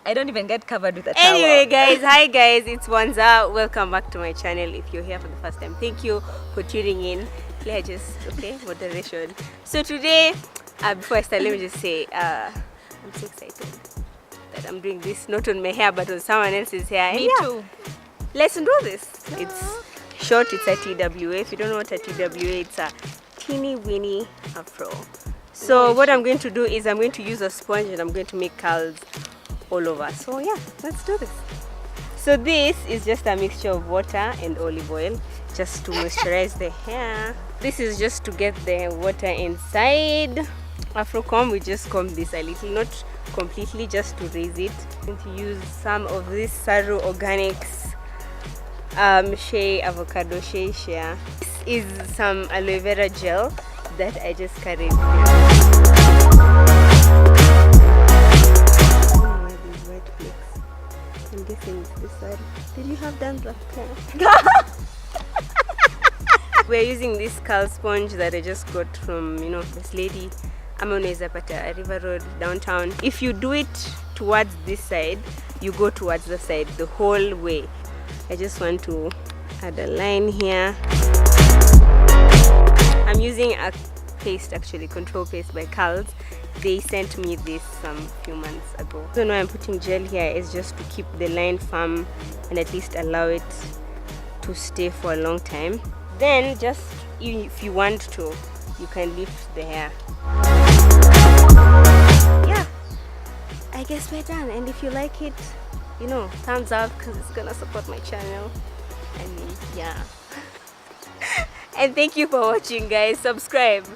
I don't even get covered with a towel. Anyway, guys, hi guys, it's Wanza. Welcome back to my channel. If you're here for the first time, thank you for tuning in. Claire, just moderation. So today, before I start, let me just say, I'm so excited that I'm doing this not on my hair but on someone else's hair. Me too. Let's do this. It's short. It's a TWA. If you don't know what a TWA, it's a teeny weeny afro. So what I'm going to do is I'm going to use a sponge and I'm going to make curls all over. So yeah, let's do this. So this is just a mixture of water and olive oil just to moisturize the hair. This is just to get the water inside. Afro comb, we just comb this a little, not completely, just to raise it. I'm going to use some of this Saru Organics shea avocado shea. This is some aloe vera gel that I just carried. I'm guessing it's this side. Did you have dandruff? We're using this curl sponge that I just got from, this lady. I'm on Zapata River Road downtown. If you do it towards this side, you go towards the side the whole way. I just want to add a line here. I'm using a paste, actually, control paste by Curls. They sent me this some few months ago. So now I'm putting gel here is just to keep the line firm and at least allow it to stay for a long time. Then just if you want to, you can lift the hair. Yeah, I guess we're done. And if you like it, thumbs up, because it's gonna support my channel. And yeah. And thank you for watching, guys. Subscribe.